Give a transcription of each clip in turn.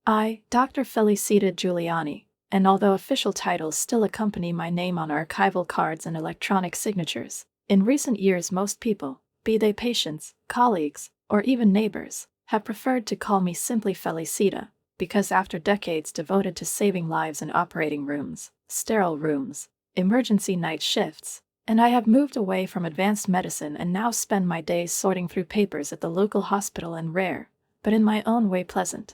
Dr. Felicita Giuliani, and although official titles still accompany my name on archival cards and electronic signatures, in recent years most people, be they patients, colleagues, or even neighbors, have preferred to call me simply Felicita, because after decades devoted to saving lives in operating rooms, sterile rooms, emergency night shifts, and I have moved away from advanced medicine and now spend my days sorting through papers at the local hospital and rare, but in my own way pleasant,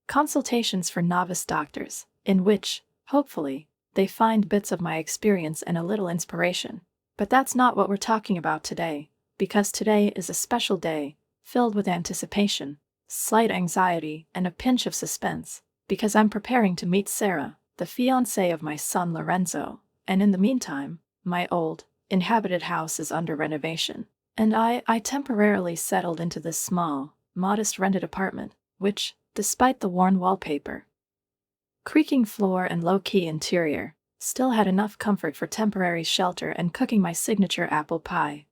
consultations for novice doctors, in which, hopefully, they find bits of my experience and a little inspiration. But that's not what we're talking about today, because today is a special day, filled with anticipation, slight anxiety, and a pinch of suspense, because I'm preparing to meet Sarah, the fiancée of my son Lorenzo, and in the meantime, my old, inhabited house is under renovation, and I temporarily settled into this small, modest rented apartment, which, despite the worn wallpaper, creaking floor and low-key interior, still had enough comfort for temporary shelter and cooking my signature apple pie.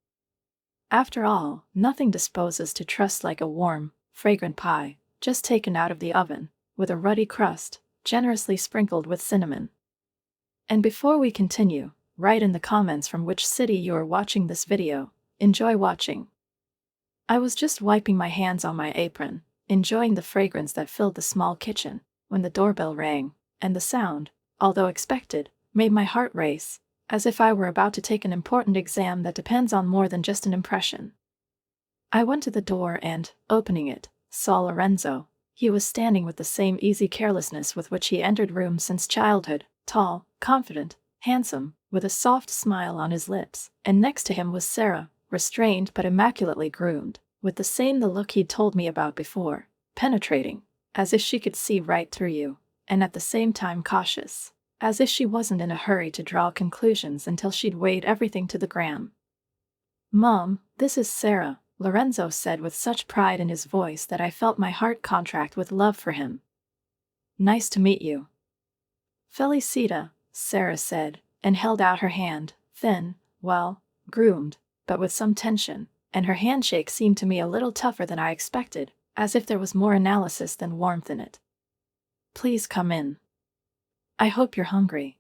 After all, nothing disposes to trust like a warm, fragrant pie, just taken out of the oven, with a ruddy crust, generously sprinkled with cinnamon. And before we continue, write in the comments from which city you are watching this video. Enjoy watching. I was just wiping my hands on my apron, enjoying the fragrance that filled the small kitchen, when the doorbell rang, and the sound, although expected, made my heart race, as if I were about to take an important exam that depends on more than just an impression. I went to the door and, opening it, saw Lorenzo. He was standing with the same easy carelessness with which he entered rooms since childhood, tall, confident, handsome, with a soft smile on his lips, and next to him was Sarah, restrained but immaculately groomed, with the look he'd told me about before, penetrating, as if she could see right through you, and at the same time cautious, as if she wasn't in a hurry to draw conclusions until she'd weighed everything to the gram. "Mom, this is Sarah," Lorenzo said with such pride in his voice that I felt my heart contract with love for him. "Nice to meet you." "Felicita," Sarah said, and held out her hand, thin, well, groomed, but with some tension, and her handshake seemed to me a little tougher than I expected, as if there was more analysis than warmth in it. "Please come in. I hope you're hungry."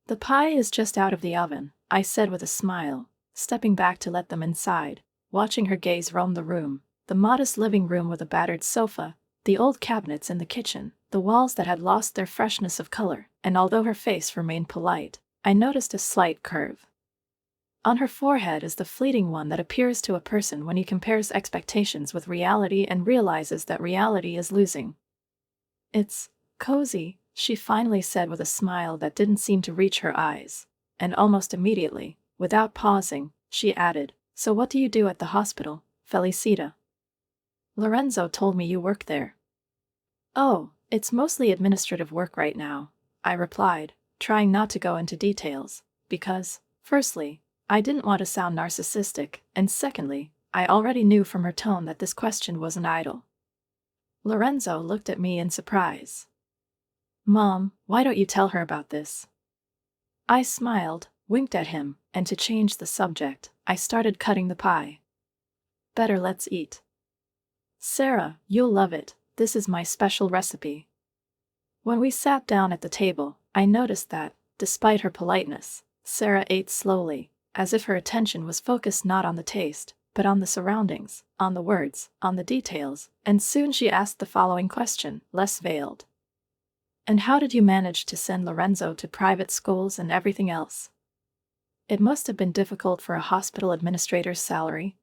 "The pie is just out of the oven," I said with a smile, stepping back to let them inside, watching her gaze roam the room, the modest living room with a battered sofa, the old cabinets in the kitchen, the walls that had lost their freshness of color, and although her face remained polite, I noticed a slight curve on her forehead is the fleeting one that appears to a person when he compares expectations with reality and realizes that reality is losing. "It's cozy," she finally said with a smile that didn't seem to reach her eyes, and almost immediately, without pausing, she added, "So what do you do at the hospital, Felicita? Lorenzo told me you work there." "Oh, it's mostly administrative work right now," I replied, trying not to go into details, because, firstly, I didn't want to sound narcissistic, and secondly, I already knew from her tone that this question wasn't idle. Lorenzo looked at me in surprise. "Mom, why don't you tell her about this?" I smiled, winked at him, and to change the subject, I started cutting the pie. "Better let's eat." "Sarah, you'll love it, this is my special recipe." When we sat down at the table, I noticed that, despite her politeness, Sarah ate slowly, as if her attention was focused not on the taste, but on the surroundings, on the words, on the details, and soon she asked the following question, less veiled. "And how did you manage to send Lorenzo to private schools and everything else? It must have been difficult for a hospital administrator's salary."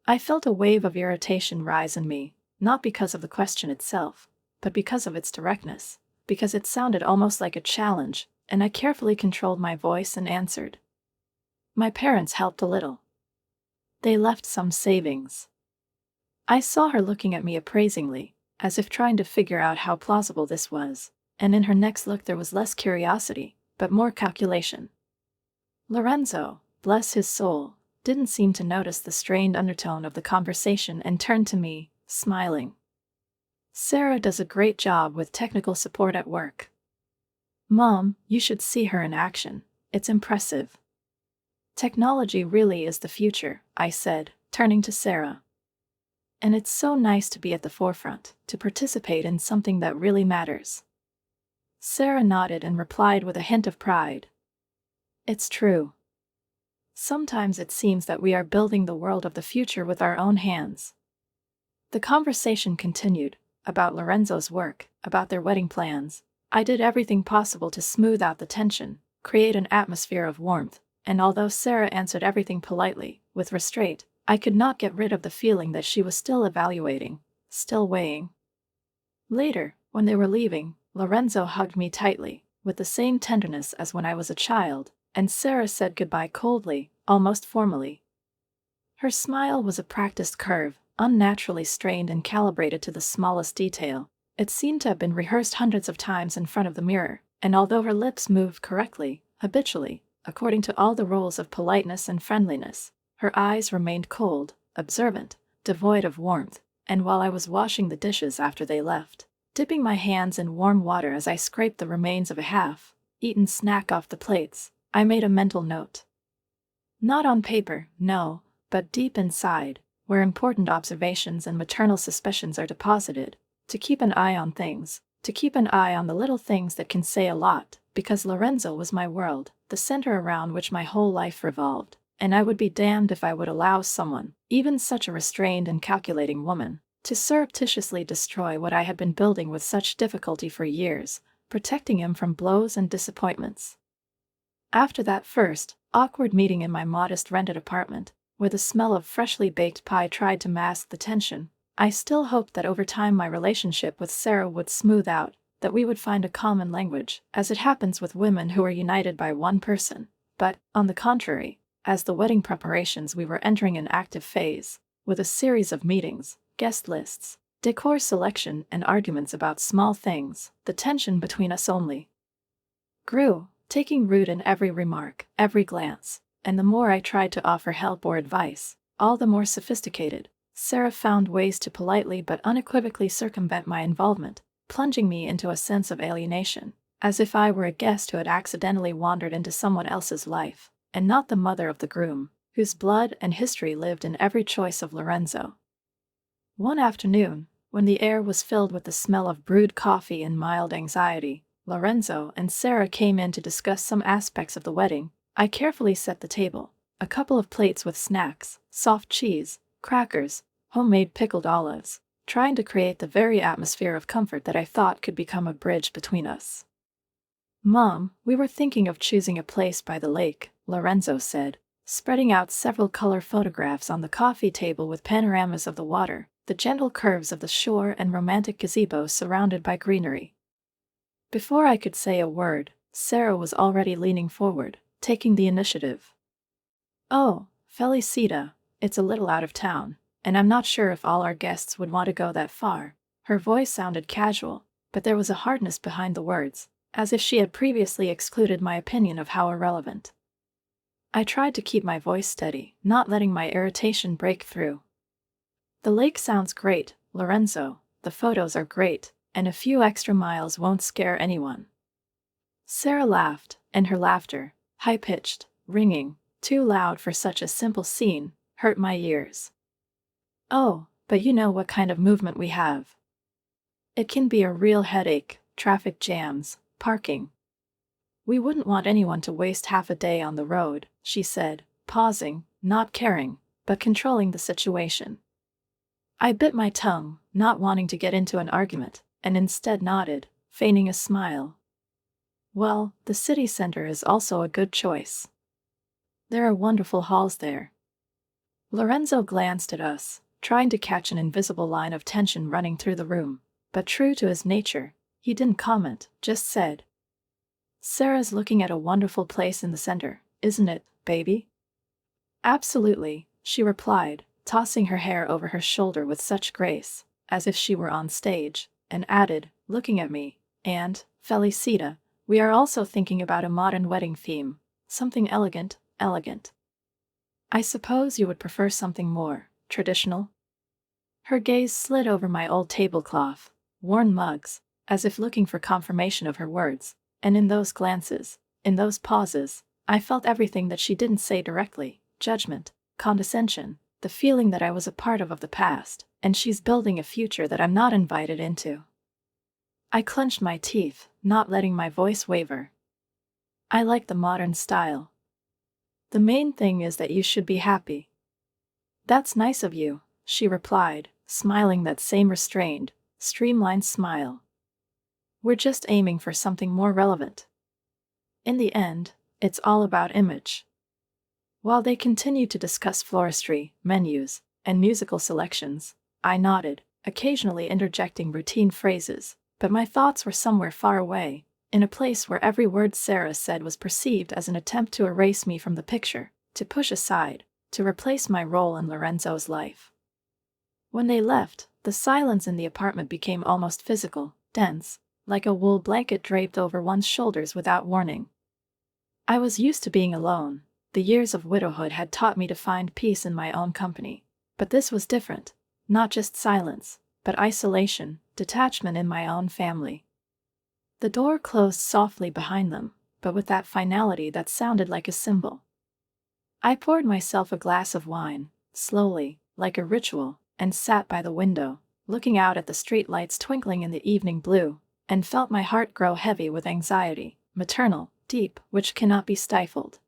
I felt a wave of irritation rise in me, not because of the question itself, but because of its directness, because it sounded almost like a challenge, and I carefully controlled my voice and answered. "My parents helped a little. They left some savings." I saw her looking at me appraisingly, as if trying to figure out how plausible this was, and in her next look there was less curiosity, but more calculation. Lorenzo, bless his soul, didn't seem to notice the strained undertone of the conversation and turned to me, smiling. "Sarah does a great job with technical support at work. Mom, you should see her in action, it's impressive." "Technology really is the future," I said, turning to Sarah. And it's so nice to be at the forefront, to participate in something that really matters. Sarah nodded and replied with a hint of pride. It's true. Sometimes it seems that we are building the world of the future with our own hands. The conversation continued, about Lorenzo's work, about their wedding plans. I did everything possible to smooth out the tension, create an atmosphere of warmth, and although Sarah answered everything politely, with restraint, I could not get rid of the feeling that she was still evaluating, still weighing. Later, when they were leaving, Lorenzo hugged me tightly, with the same tenderness as when I was a child, and Sarah said goodbye coldly, almost formally. Her smile was a practiced curve, unnaturally strained and calibrated to the smallest detail. It seemed to have been rehearsed hundreds of times in front of the mirror, and although her lips moved correctly, habitually, according to all the rules of politeness and friendliness, her eyes remained cold, observant, devoid of warmth, and while I was washing the dishes after they left, dipping my hands in warm water as I scraped the remains of a half-eaten snack off the plates, I made a mental note. Not on paper, no, but deep inside, where important observations and maternal suspicions are deposited, to keep an eye on things, to keep an eye on the little things that can say a lot, because Lorenzo was my world, the center around which my whole life revolved, and I would be damned if I would allow someone, even such a restrained and calculating woman, to surreptitiously destroy what I had been building with such difficulty for years, protecting him from blows and disappointments. After that first, awkward meeting in my modest rented apartment, where the smell of freshly baked pie tried to mask the tension, I still hoped that over time my relationship with Sarah would smooth out, that we would find a common language, as it happens with women who are united by one person. But, on the contrary, as the wedding preparations we were entering an active phase, with a series of meetings, guest lists, decor selection and arguments about small things, the tension between us only grew, taking root in every remark, every glance, and the more I tried to offer help or advice, all the more sophisticated, Sarah found ways to politely but unequivocally circumvent my involvement, plunging me into a sense of alienation, as if I were a guest who had accidentally wandered into someone else's life, and not the mother of the groom, whose blood and history lived in every choice of Lorenzo. One afternoon, when the air was filled with the smell of brewed coffee and mild anxiety, Lorenzo and Sarah came in to discuss some aspects of the wedding. I carefully set the table, a couple of plates with snacks, soft cheese, crackers, homemade pickled olives, trying to create the very atmosphere of comfort that I thought could become a bridge between us. "Mom, we were thinking of choosing a place by the lake," Lorenzo said, spreading out several color photographs on the coffee table with panoramas of the water, the gentle curves of the shore and romantic gazebos surrounded by greenery. Before I could say a word, Sarah was already leaning forward, taking the initiative. "Oh, Felicita, it's a little out of town, and I'm not sure if all our guests would want to go that far." Her voice sounded casual, but there was a hardness behind the words, as if she had previously excluded my opinion of how irrelevant. I tried to keep my voice steady, not letting my irritation break through. "The lake sounds great, Lorenzo, the photos are great, and a few extra miles won't scare anyone." Sarah laughed, and her laughter, high-pitched, ringing, too loud for such a simple scene, hurt my ears. "Oh, but you know what kind of movement we have. It can be a real headache, traffic jams, parking. We wouldn't want anyone to waste half a day on the road," she said, pausing, not caring, but controlling the situation. I bit my tongue, not wanting to get into an argument, and instead nodded, feigning a smile. "Well, the city center is also a good choice. There are wonderful halls there." Lorenzo glanced at us, trying to catch an invisible line of tension running through the room, but true to his nature, he didn't comment, just said, "Sarah's looking at a wonderful place in the center, isn't it, baby?" "Absolutely," she replied, tossing her hair over her shoulder with such grace, as if she were on stage, and added, looking at me, "And, Felicita, we are also thinking about a modern wedding theme, something elegant. I suppose you would prefer something more traditional?" Her gaze slid over my old tablecloth, worn mugs, as if looking for confirmation of her words, and in those glances, in those pauses, I felt everything that she didn't say directly: judgment, condescension, the feeling that I was a part of the past, and she's building a future that I'm not invited into. I clenched my teeth, not letting my voice waver. I like the modern style. The main thing is that you should be happy. That's nice of you, she replied, smiling that same restrained, streamlined smile. We're just aiming for something more relevant. In the end, it's all about image. While they continued to discuss floristry, menus, and musical selections, I nodded, occasionally interjecting routine phrases, but my thoughts were somewhere far away, in a place where every word Sarah said was perceived as an attempt to erase me from the picture, to push aside, to replace my role in Lorenzo's life. When they left, the silence in the apartment became almost physical, dense, like a wool blanket draped over one's shoulders without warning. I was used to being alone. The years of widowhood had taught me to find peace in my own company. But this was different. Not just silence, but isolation, detachment in my own family. The door closed softly behind them, but with that finality that sounded like a cymbal. I poured myself a glass of wine, slowly, like a ritual, and sat by the window, looking out at the street lights twinkling in the evening blue, and felt my heart grow heavy with anxiety, maternal, deep, which cannot be stifled.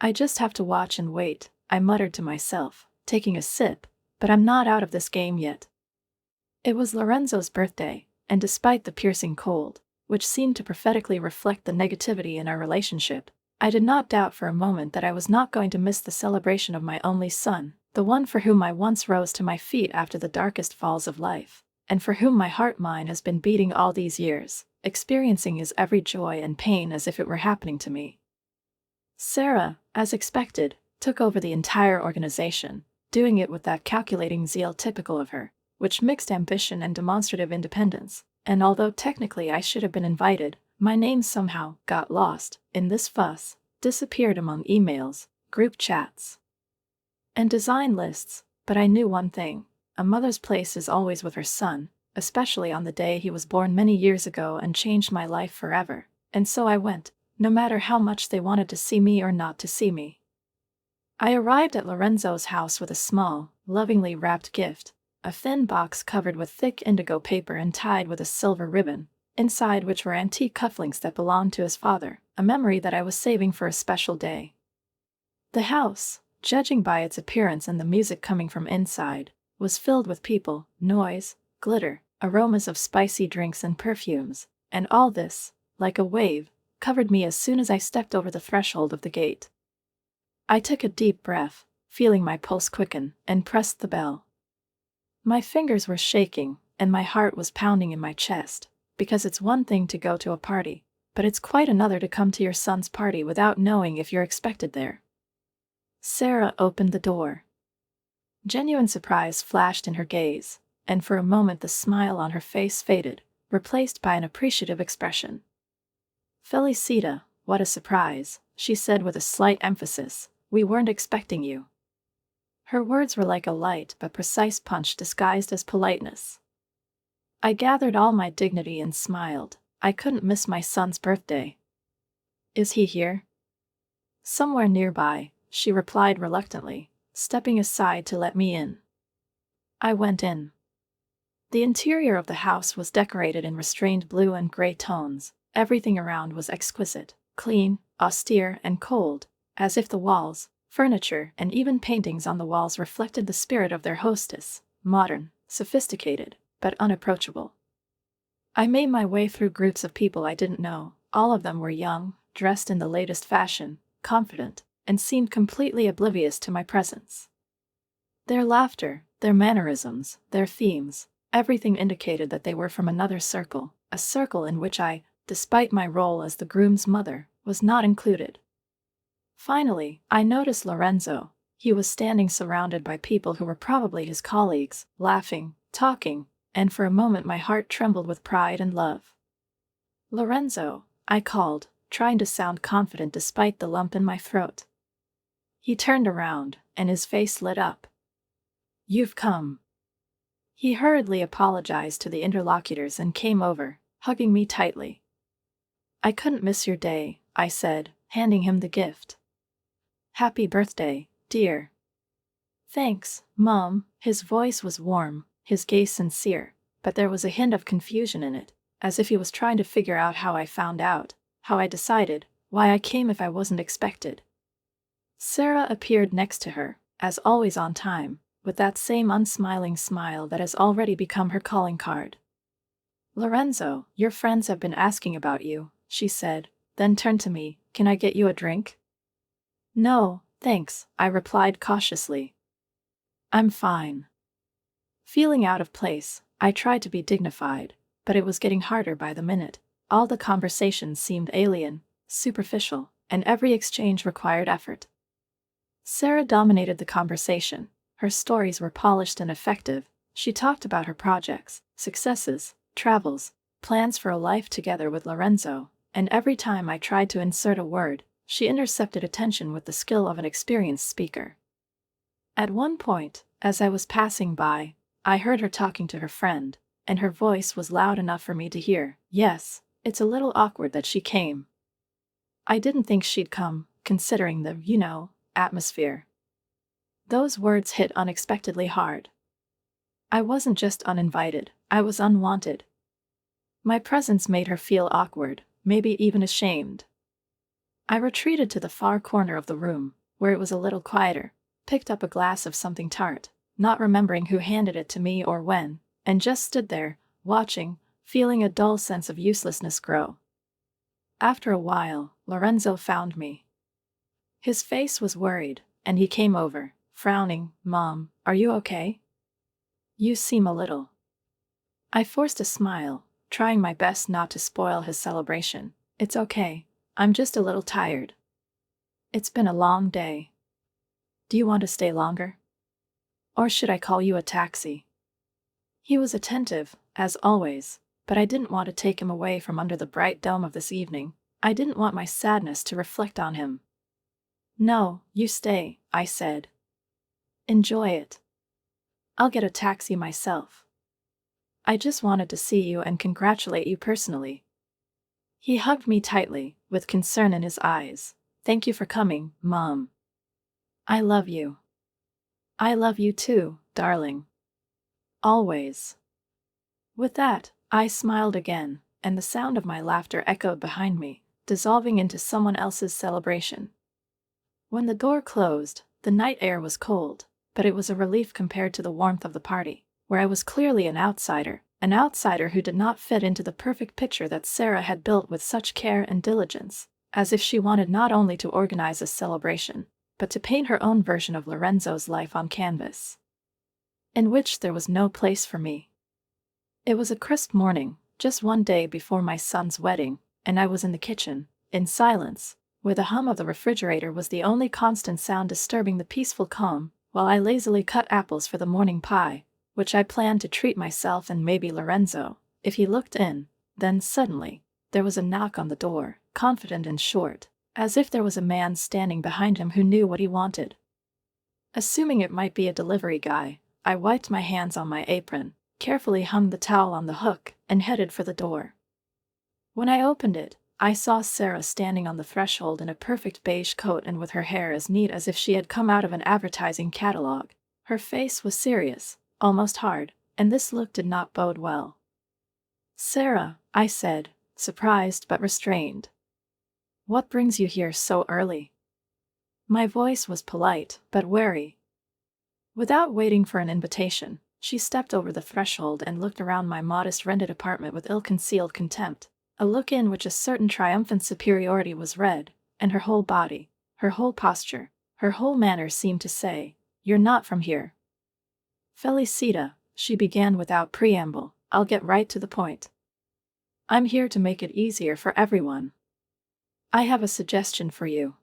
I just have to watch and wait, I muttered to myself, taking a sip, but I'm not out of this game yet. It was Lorenzo's birthday, and despite the piercing cold, which seemed to prophetically reflect the negativity in our relationship, I did not doubt for a moment that I was not going to miss the celebration of my only son, the one for whom I once rose to my feet after the darkest falls of life, and for whom my heart mine has been beating all these years, experiencing his every joy and pain as if it were happening to me. Sarah, as expected, took over the entire organization, doing it with that calculating zeal typical of her, which mixed ambition and demonstrative independence, and although technically I should have been invited, my name somehow got lost in this fuss, disappeared among emails, group chats, and design lists. But I knew one thing: a mother's place is always with her son, especially on the day he was born many years ago and changed my life forever, and so I went, no matter how much they wanted to see me or not to see me. I arrived at Lorenzo's house with a small, lovingly wrapped gift, a thin box covered with thick indigo paper and tied with a silver ribbon, inside which were antique cufflinks that belonged to his father, a memory that I was saving for a special day. The house, judging by its appearance and the music coming from inside, was filled with people, noise, glitter, aromas of spicy drinks and perfumes, and all this, like a wave, covered me as soon as I stepped over the threshold of the gate. I took a deep breath, feeling my pulse quicken, and pressed the bell. My fingers were shaking, and my heart was pounding in my chest, because it's one thing to go to a party, but it's quite another to come to your son's party without knowing if you're expected there. Sarah opened the door. Genuine surprise flashed in her gaze, and for a moment the smile on her face faded, replaced by an appreciative expression. "Felicita, what a surprise," she said with a slight emphasis. "We weren't expecting you." Her words were like a light but precise punch disguised as politeness. I gathered all my dignity and smiled. I couldn't miss my son's birthday. "Is he here?" "Somewhere nearby," she replied reluctantly, stepping aside to let me in. I went in. The interior of the house was decorated in restrained blue and gray tones. Everything around was exquisite, clean, austere, and cold, as if the walls, furniture, and even paintings on the walls reflected the spirit of their hostess, modern, sophisticated, but unapproachable. I made my way through groups of people I didn't know. All of them were young, dressed in the latest fashion, confident, and seemed completely oblivious to my presence. Their laughter, their mannerisms, their themes, everything indicated that they were from another circle, a circle in which I, despite my role as the groom's mother, was not included. Finally, I noticed Lorenzo. He was standing surrounded by people who were probably his colleagues, laughing, talking, and for a moment my heart trembled with pride and love. "Lorenzo," I called, trying to sound confident despite the lump in my throat. He turned around, and his face lit up. "You've come." He hurriedly apologized to the interlocutors and came over, hugging me tightly. "I couldn't miss your day," I said, handing him the gift. "Happy birthday, dear." Thanks, Mom. His voice was warm, his gaze sincere, but there was a hint of confusion in it, as if he was trying to figure out how I found out, how I decided, why I came if I wasn't expected. Sarah appeared next to her, as always on time, with that same unsmiling smile that has already become her calling card. "Lorenzo, your friends have been asking about you," she said, then turned to me. "Can I get you a drink?" "No, thanks," I replied cautiously. "I'm fine." Feeling out of place, I tried to be dignified, but it was getting harder by the minute. All the conversations seemed alien, superficial, and every exchange required effort. Sarah dominated the conversation. Her stories were polished and effective. She talked about her projects, successes, travels, plans for a life together with Lorenzo, and every time I tried to insert a word, she intercepted attention with the skill of an experienced speaker. At one point, as I was passing by, I heard her talking to her friend, and her voice was loud enough for me to hear. "Yes, it's a little awkward that she came. I didn't think she'd come, considering the, atmosphere." Those words hit unexpectedly hard. I wasn't just uninvited, I was unwanted. My presence made her feel awkward, maybe even ashamed. I retreated to the far corner of the room, where it was a little quieter, picked up a glass of something tart, not remembering who handed it to me or when, and just stood there, watching, feeling a dull sense of uselessness grow. After a while, Lorenzo found me. His face was worried, and he came over, frowning. "Mom, are you okay? You seem a little." I forced a smile, trying my best not to spoil his celebration. "It's okay, I'm just a little tired. It's been a long day. Do you want to stay longer? Or should I call you a taxi?" He was attentive, as always, but I didn't want to take him away from under the bright dome of this evening. I didn't want my sadness to reflect on him. "No, you stay," I said. "Enjoy it. I'll get a taxi myself. I just wanted to see you and congratulate you personally." He hugged me tightly, with concern in his eyes. "Thank you for coming, Mom. I love you." "I love you too, darling. Always." With that, I smiled again, and the sound of my laughter echoed behind me, dissolving into someone else's celebration. When the door closed, the night air was cold, but it was a relief compared to the warmth of the party, where I was clearly an outsider who did not fit into the perfect picture that Sarah had built with such care and diligence, as if she wanted not only to organize a celebration, but to paint her own version of Lorenzo's life on canvas, in which there was no place for me. It was a crisp morning, just one day before my son's wedding, and I was in the kitchen, in silence, where the hum of the refrigerator was the only constant sound disturbing the peaceful calm, while I lazily cut apples for the morning pie, which I planned to treat myself and maybe Lorenzo, if he looked in. Then suddenly, there was a knock on the door, confident and short, as if there was a man standing behind him who knew what he wanted. Assuming it might be a delivery guy, I wiped my hands on my apron, carefully hung the towel on the hook, and headed for the door. When I opened it, I saw Sarah standing on the threshold in a perfect beige coat and with her hair as neat as if she had come out of an advertising catalog. Her face was serious, almost hard, and this look did not bode well. "Sarah," I said, surprised but restrained. "What brings you here so early?" My voice was polite, but wary. Without waiting for an invitation, she stepped over the threshold and looked around my modest rented apartment with ill-concealed contempt, a look in which a certain triumphant superiority was read, and her whole body, her whole posture, her whole manner seemed to say, "You're not from here." "Felicita," she began without preamble, "I'll get right to the point. I'm here to make it easier for everyone. I have a suggestion for you."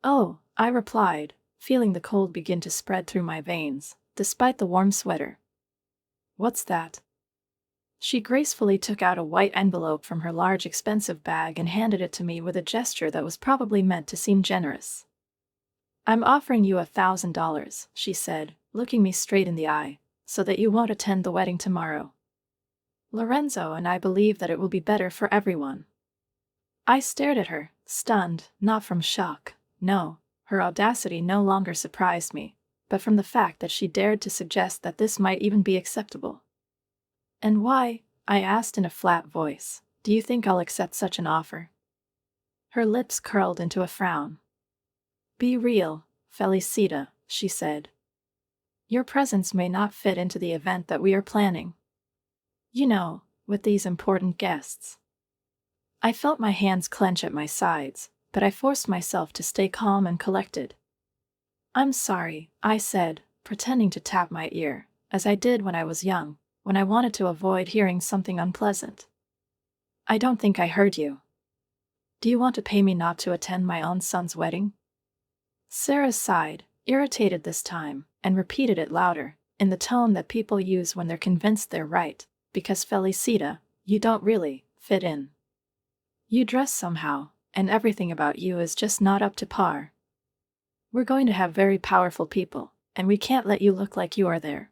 "Oh," I replied, feeling the cold begin to spread through my veins, despite the warm sweater. "What's that?" She gracefully took out a white envelope from her large expensive bag and handed it to me with a gesture that was probably meant to seem generous. "I'm offering you $1,000, she said, looking me straight in the eye, "so that you won't attend the wedding tomorrow. Lorenzo and I believe that it will be better for everyone." I stared at her, stunned, not from shock. No, her audacity no longer surprised me, but from the fact that she dared to suggest that this might even be acceptable. "And why?" I asked in a flat voice. "Do you think I'll accept such an offer?" Her lips curled into a frown. "Be real, Felicita," she said. "Your presence may not fit into the event that we are planning. You know, with these important guests." I felt my hands clench at my sides, but I forced myself to stay calm and collected. "I'm sorry," I said, pretending to tap my ear, as I did when I was young, when I wanted to avoid hearing something unpleasant. "I don't think I heard you. Do you want to pay me not to attend my own son's wedding?" Sarah sighed, irritated this time, and repeated it louder, in the tone that people use when they're convinced they're right, "Because Felicita, you don't really fit in. You dress somehow, and everything about you is just not up to par. We're going to have very powerful people, and we can't let you look like you are there."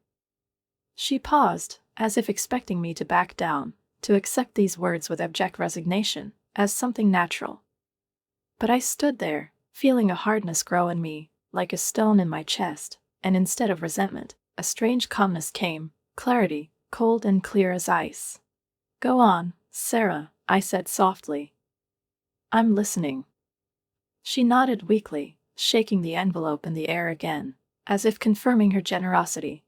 She paused, as if expecting me to back down, to accept these words with abject resignation, as something natural. But I stood there, feeling a hardness grow in me, like a stone in my chest, and instead of resentment, a strange calmness came, clarity, cold and clear as ice. "Go on, Sarah," I said softly. "I'm listening." She nodded weakly, shaking the envelope in the air again, as if confirming her generosity.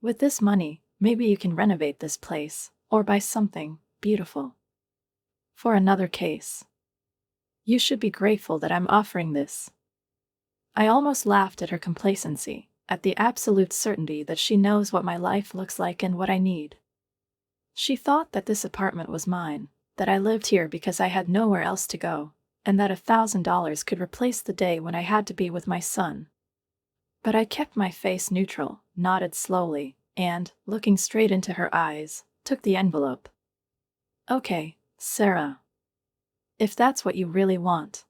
"With this money, maybe you can renovate this place, or buy something beautiful. For another case. You should be grateful that I'm offering this." I almost laughed at her complacency, at the absolute certainty that she knows what my life looks like and what I need. She thought that this apartment was mine, that I lived here because I had nowhere else to go, and that $1,000 could replace the day when I had to be with my son. But I kept my face neutral, nodded slowly, and, looking straight into her eyes, took the envelope. "Okay, Sarah. If that's what you really want."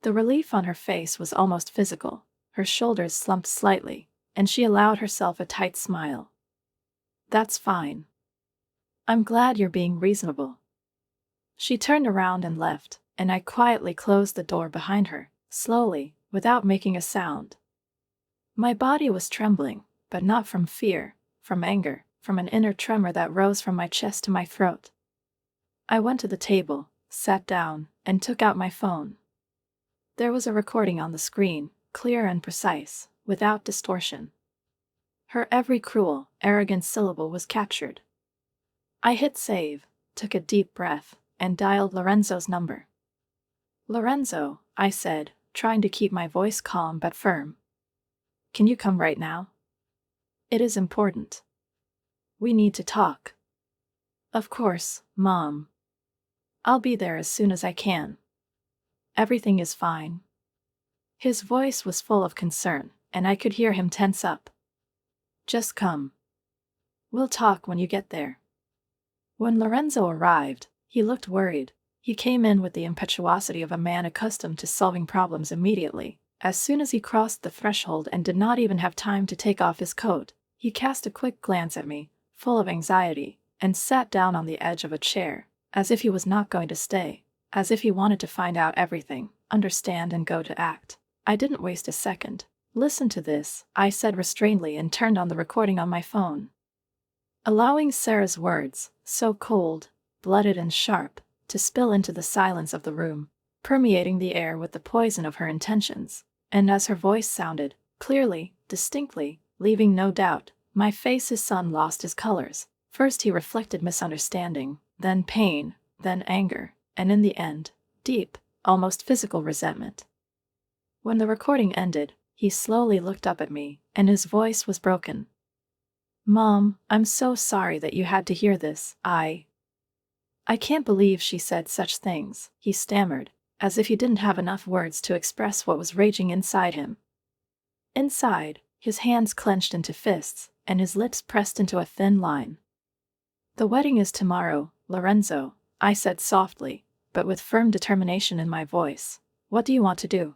The relief on her face was almost physical, her shoulders slumped slightly, and she allowed herself a tight smile. "That's fine. I'm glad you're being reasonable." She turned around and left, and I quietly closed the door behind her, slowly, without making a sound. My body was trembling, but not from fear, from anger, from an inner tremor that rose from my chest to my throat. I went to the table, sat down, and took out my phone. There was a recording on the screen, clear and precise, without distortion. Her every cruel, arrogant syllable was captured. I hit save, took a deep breath, and dialed Lorenzo's number. "Lorenzo," I said, trying to keep my voice calm but firm. "Can you come right now? It is important. We need to talk." "Of course, Mom. I'll be there as soon as I can. Everything is fine." His voice was full of concern, and I could hear him tense up. "Just come. We'll talk when you get there." When Lorenzo arrived, he looked worried. He came in with the impetuosity of a man accustomed to solving problems immediately. As soon as he crossed the threshold and did not even have time to take off his coat, he cast a quick glance at me, full of anxiety, and sat down on the edge of a chair, as if he was not going to stay, as if he wanted to find out everything, understand and go to act. I didn't waste a second. "Listen to this," I said restrainedly and turned on the recording on my phone. Allowing Sarah's words, so cold, blooded and sharp, to spill into the silence of the room, permeating the air with the poison of her intentions, and as her voice sounded, clearly, distinctly, leaving no doubt, my face's son lost his colors. First he reflected misunderstanding, then pain, then anger, and in the end, deep, almost physical resentment. When the recording ended, he slowly looked up at me, and his voice was broken. "Mom, I'm so sorry that you had to hear this. I can't believe she said such things," he stammered, as if he didn't have enough words to express what was raging inside him. Inside, his hands clenched into fists, and his lips pressed into a thin line. "The wedding is tomorrow, Lorenzo," I said softly, but with firm determination in my voice. "What do you want to do?"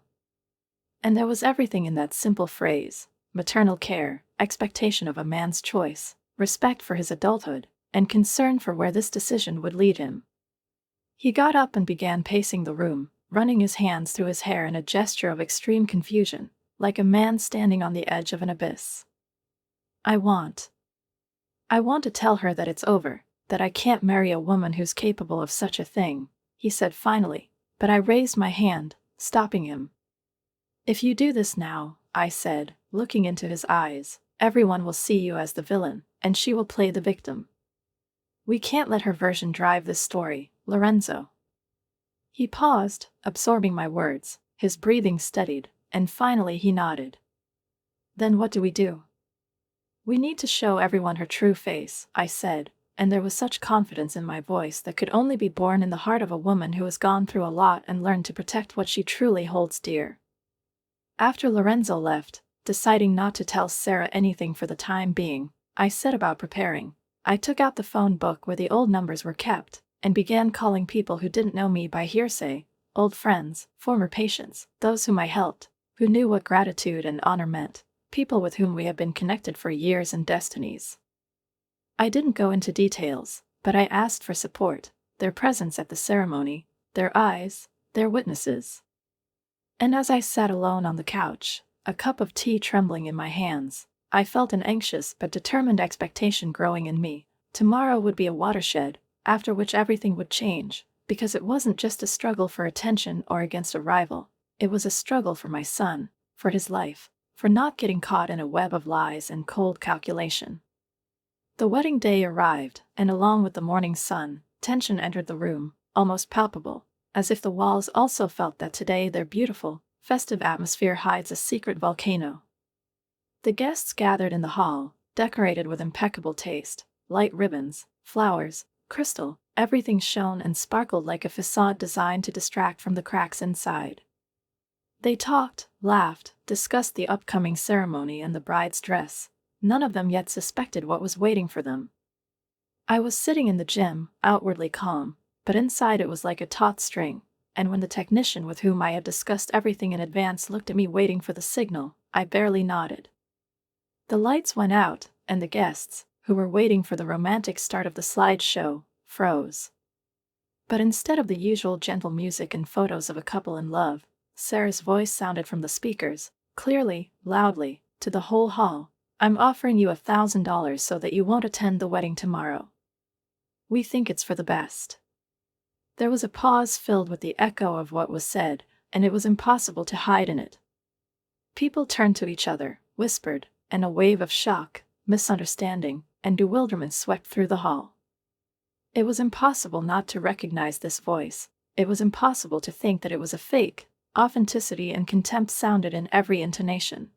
And there was everything in that simple phrase: maternal care, expectation of a man's choice, respect for his adulthood, and concern for where this decision would lead him. He got up and began pacing the room, running his hands through his hair in a gesture of extreme confusion, like a man standing on the edge of an abyss. I want to tell her that it's over, that I can't marry a woman who's capable of such a thing, he said finally, but I raised my hand, stopping him. If you do this now, I said, looking into his eyes, everyone will see you as the villain, and she will play the victim. We can't let her version drive this story, Lorenzo. He paused, absorbing my words, his breathing steadied, and finally he nodded. Then what do we do? We need to show everyone her true face, I said, and there was such confidence in my voice that could only be born in the heart of a woman who has gone through a lot and learned to protect what she truly holds dear. After Lorenzo left, deciding not to tell Sarah anything for the time being, I set about preparing. I took out the phone book where the old numbers were kept, and began calling people who didn't know me by hearsay, old friends, former patients, those whom I helped, who knew what gratitude and honor meant, people with whom we have been connected for years and destinies. I didn't go into details, but I asked for support, their presence at the ceremony, their eyes, their witnesses. And as I sat alone on the couch, a cup of tea trembling in my hands, I felt an anxious but determined expectation growing in me. Tomorrow would be a watershed, after which everything would change, because it wasn't just a struggle for attention or against a rival, it was a struggle for my son, for his life, for not getting caught in a web of lies and cold calculation. The wedding day arrived, and along with the morning sun, tension entered the room, almost palpable, as if the walls also felt that today their beautiful, festive atmosphere hides a secret volcano. The guests gathered in the hall, decorated with impeccable taste, light ribbons, flowers, crystal, everything shone and sparkled like a facade designed to distract from the cracks inside. They talked, laughed, discussed the upcoming ceremony and the bride's dress. None of them yet suspected what was waiting for them. I was sitting in the gym, outwardly calm, but inside it was like a taut string, and when the technician with whom I had discussed everything in advance looked at me waiting for the signal, I barely nodded. The lights went out, and the guests, who were waiting for the romantic start of the slideshow, froze. But instead of the usual gentle music and photos of a couple in love, Sarah's voice sounded from the speakers, clearly, loudly, to the whole hall. I'm offering you $1,000 so that you won't attend the wedding tomorrow. We think it's for the best. There was a pause filled with the echo of what was said, and it was impossible to hide in it. People turned to each other, whispered, and a wave of shock, misunderstanding, and bewilderment swept through the hall. It was impossible not to recognize this voice. It was impossible to think that it was a fake. Authenticity and contempt sounded in every intonation.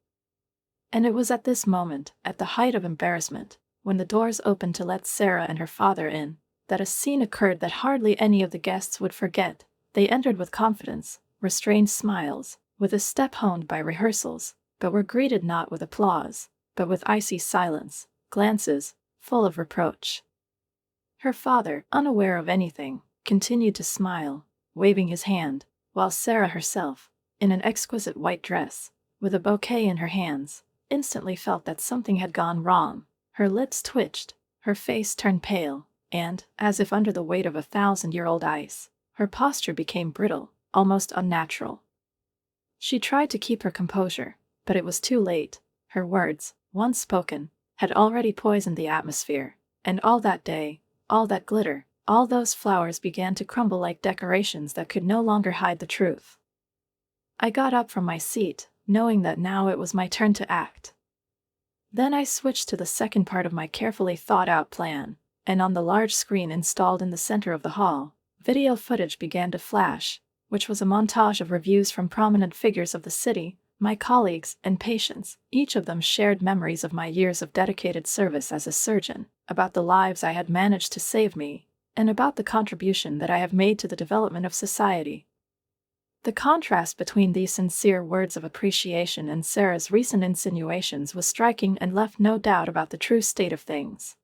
And it was at this moment, at the height of embarrassment, when the doors opened to let Sarah and her father in, that a scene occurred that hardly any of the guests would forget. They entered with confidence, restrained smiles, with a step honed by rehearsals, but were greeted not with applause, but with icy silence, glances, full of reproach. Her father, unaware of anything, continued to smile, waving his hand, while Sarah herself, in an exquisite white dress, with a bouquet in her hands, instantly felt that something had gone wrong. Her lips twitched, her face turned pale, and, as if under the weight of 1,000-year-old ice, her posture became brittle, almost unnatural. She tried to keep her composure, but it was too late. Her words, once spoken, had already poisoned the atmosphere, and all that day, all that glitter, all those flowers began to crumble like decorations that could no longer hide the truth. I got up from my seat, knowing that now it was my turn to act. Then I switched to the second part of my carefully thought-out plan, and on the large screen installed in the center of the hall, video footage began to flash, which was a montage of reviews from prominent figures of the city, my colleagues and patients. Each of them shared memories of my years of dedicated service as a surgeon, about the lives I had managed to save me, and about the contribution that I have made to the development of society. The contrast between these sincere words of appreciation and Sarah's recent insinuations was striking and left no doubt about the true state of things.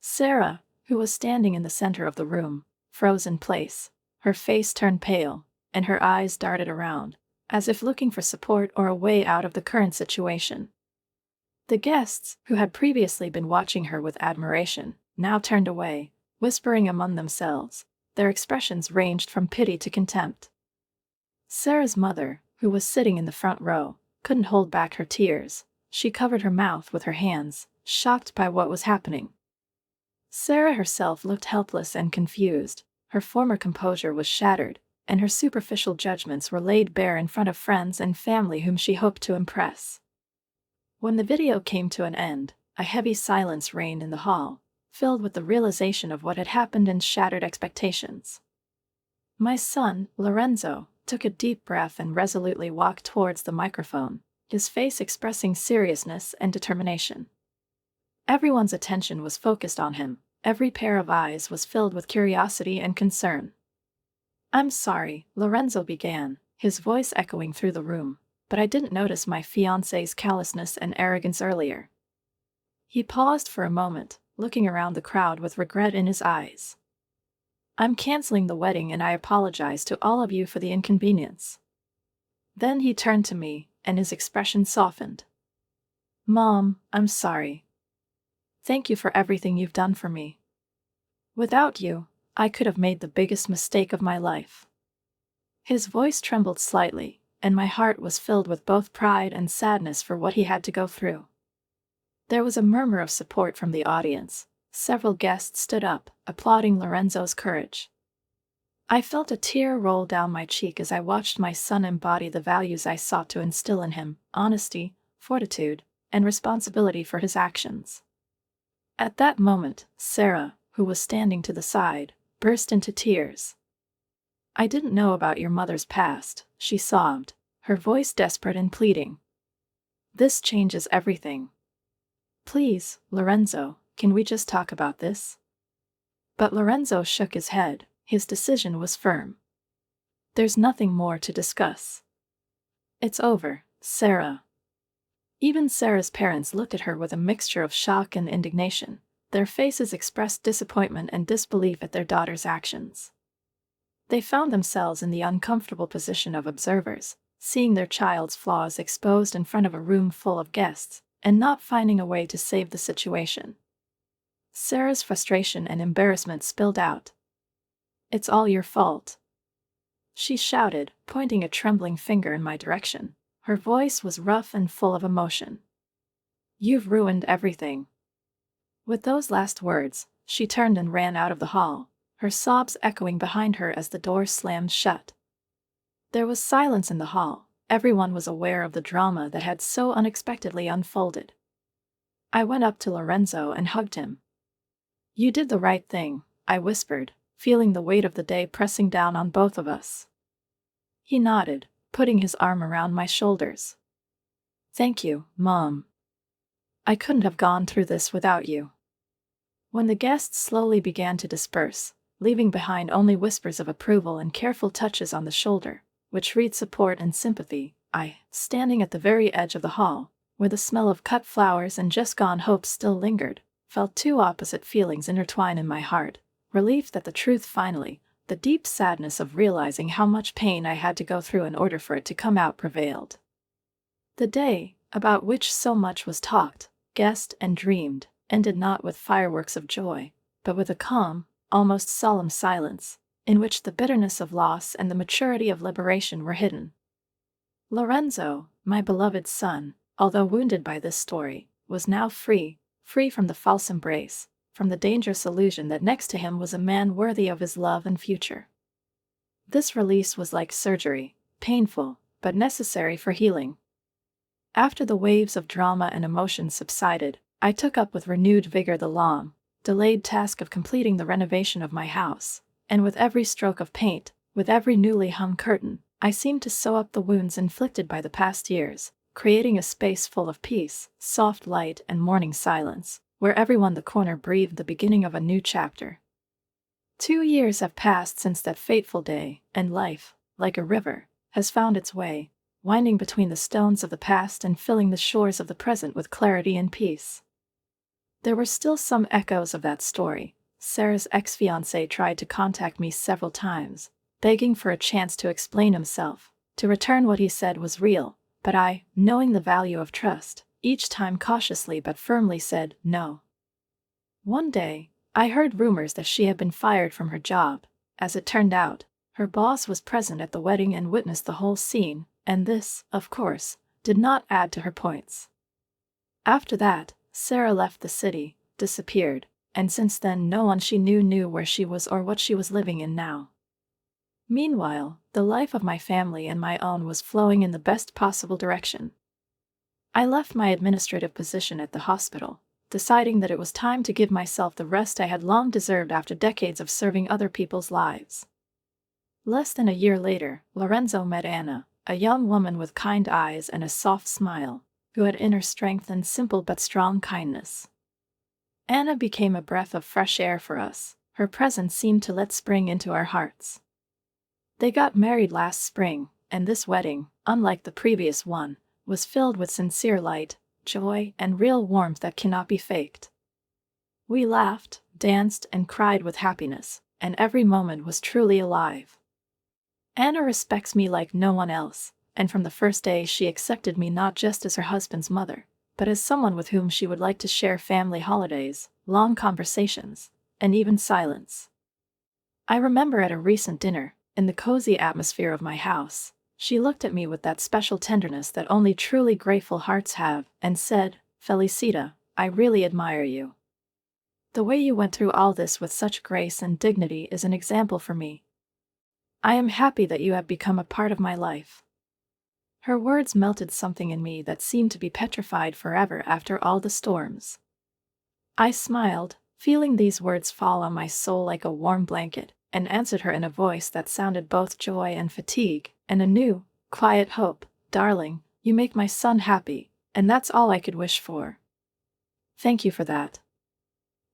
Sarah, who was standing in the center of the room, froze in place, her face turned pale, and her eyes darted around, as if looking for support or a way out of the current situation. The guests, who had previously been watching her with admiration, now turned away, whispering among themselves. Their expressions ranged from pity to contempt. Sarah's mother, who was sitting in the front row, couldn't hold back her tears. She covered her mouth with her hands, shocked by what was happening. Sarah herself looked helpless and confused. Her former composure was shattered, and her superficial judgments were laid bare in front of friends and family whom she hoped to impress. When the video came to an end, a heavy silence reigned in the hall, filled with the realization of what had happened and shattered expectations. My son, Lorenzo, took a deep breath and resolutely walked towards the microphone, his face expressing seriousness and determination. Everyone's attention was focused on him. Every pair of eyes was filled with curiosity and concern. "I'm sorry," Lorenzo began, his voice echoing through the room, "but I didn't notice my fiancée's callousness and arrogance earlier." He paused for a moment, looking around the crowd with regret in his eyes. "I'm canceling the wedding and I apologize to all of you for the inconvenience." Then he turned to me, and his expression softened. "Mom, I'm sorry. Thank you for everything you've done for me. Without you, I could have made the biggest mistake of my life." His voice trembled slightly, and my heart was filled with both pride and sadness for what he had to go through. There was a murmur of support from the audience. Several guests stood up, applauding Lorenzo's courage. I felt a tear roll down my cheek as I watched my son embody the values I sought to instill in him: honesty, fortitude, and responsibility for his actions. At that moment, Sarah, who was standing to the side, burst into tears. "I didn't know about your mother's past," she sobbed, her voice desperate and pleading. "This changes everything. Please, Lorenzo, can we just talk about this?" But Lorenzo shook his head. His decision was firm. "There's nothing more to discuss. It's over, Sarah." Even Sarah's parents looked at her with a mixture of shock and indignation. Their faces expressed disappointment and disbelief at their daughter's actions. They found themselves in the uncomfortable position of observers, seeing their child's flaws exposed in front of a room full of guests, and not finding a way to save the situation. Sarah's frustration and embarrassment spilled out. "It's all your fault," she shouted, pointing a trembling finger in my direction. Her voice was rough and full of emotion. "You've ruined everything." With those last words, she turned and ran out of the hall, her sobs echoing behind her as the door slammed shut. There was silence in the hall. Everyone was aware of the drama that had so unexpectedly unfolded. I went up to Lorenzo and hugged him. "You did the right thing," I whispered, feeling the weight of the day pressing down on both of us. He nodded, putting his arm around my shoulders. "Thank you, Mom. I couldn't have gone through this without you." When the guests slowly began to disperse, leaving behind only whispers of approval and careful touches on the shoulder, which read support and sympathy, I, standing at the very edge of the hall, where the smell of cut flowers and just-gone hopes still lingered, felt two opposite feelings intertwine in my heart: relief that the truth finally, the deep sadness of realizing how much pain I had to go through in order for it to come out, prevailed. The day, about which so much was talked, guessed, and dreamed, ended not with fireworks of joy, but with a calm, almost solemn silence, in which the bitterness of loss and the maturity of liberation were hidden. Lorenzo, my beloved son, although wounded by this story, was now free from the false embrace, from the dangerous illusion that next to him was a man worthy of his love and future. This release was like surgery, painful, but necessary for healing. After the waves of drama and emotion subsided, I took up with renewed vigor the long, delayed task of completing the renovation of my house, and with every stroke of paint, with every newly hung curtain, I seemed to sew up the wounds inflicted by the past years, creating a space full of peace, soft light, and morning silence, where everyone in the corner breathed the beginning of a new chapter. 2 years have passed since that fateful day, and life, like a river, has found its way, winding between the stones of the past and filling the shores of the present with clarity and peace. There were still some echoes of that story. Sarah's ex-fiancé tried to contact me several times, begging for a chance to explain himself, to return what he said was real, but I, knowing the value of trust, each time cautiously but firmly said no. One day, I heard rumors that she had been fired from her job. As it turned out, her boss was present at the wedding and witnessed the whole scene, and this, of course, did not add to her points. After that, Sarah left the city, disappeared, and since then no one she knew where she was or what she was living in now. Meanwhile, the life of my family and my own was flowing in the best possible direction. I left my administrative position at the hospital, deciding that it was time to give myself the rest I had long deserved after decades of serving other people's lives. Less than a year later, Lorenzo met Anna, a young woman with kind eyes and a soft smile, who had inner strength and simple but strong kindness. Anna became a breath of fresh air for us. Her presence seemed to let spring into our hearts. They got married last spring, and this wedding, unlike the previous one, was filled with sincere light, joy, and real warmth that cannot be faked. We laughed, danced, and cried with happiness, and every moment was truly alive. Anna respects me like no one else, and from the first day she accepted me not just as her husband's mother, but as someone with whom she would like to share family holidays, long conversations, and even silence. I remember at a recent dinner, in the cozy atmosphere of my house, she looked at me with that special tenderness that only truly grateful hearts have, and said, "Felicita, I really admire you. The way you went through all this with such grace and dignity is an example for me. I am happy that you have become a part of my life." Her words melted something in me that seemed to be petrified forever after all the storms. I smiled, feeling these words fall on my soul like a warm blanket, and answered her in a voice that sounded both joy and fatigue, and a new, quiet hope. "Darling, you make my son happy, and that's all I could wish for. Thank you for that."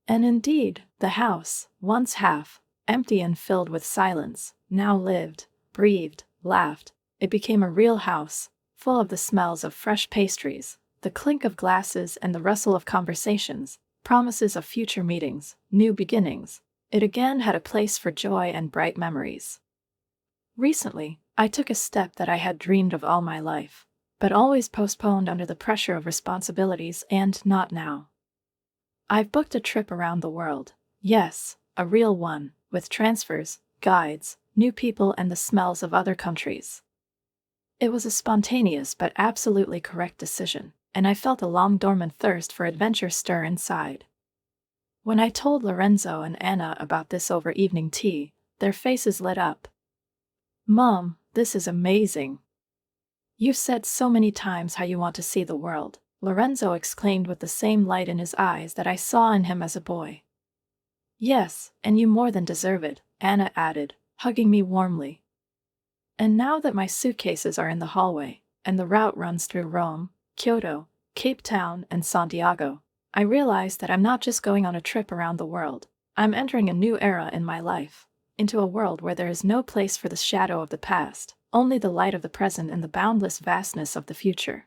And indeed, the house, once half empty and filled with silence, now lived, breathed, laughed. It became a real house, full of the smells of fresh pastries, the clink of glasses and the rustle of conversations, promises of future meetings, new beginnings. It again had a place for joy and bright memories. Recently, I took a step that I had dreamed of all my life, but always postponed under the pressure of responsibilities and not now. I've booked a trip around the world, yes, a real one, with transfers, guides, new people and the smells of other countries. It was a spontaneous but absolutely correct decision, and I felt a long-dormant thirst for adventure stir inside. When I told Lorenzo and Anna about this over evening tea, their faces lit up. "Mom, this is amazing. You've said so many times how you want to see the world," Lorenzo exclaimed with the same light in his eyes that I saw in him as a boy. "Yes, and you more than deserve it," Anna added, hugging me warmly. And now that my suitcases are in the hallway, and the route runs through Rome, Kyoto, Cape Town, and Santiago, I realize that I'm not just going on a trip around the world. I'm entering a new era in my life, into a world where there is no place for the shadow of the past, only the light of the present and the boundless vastness of the future.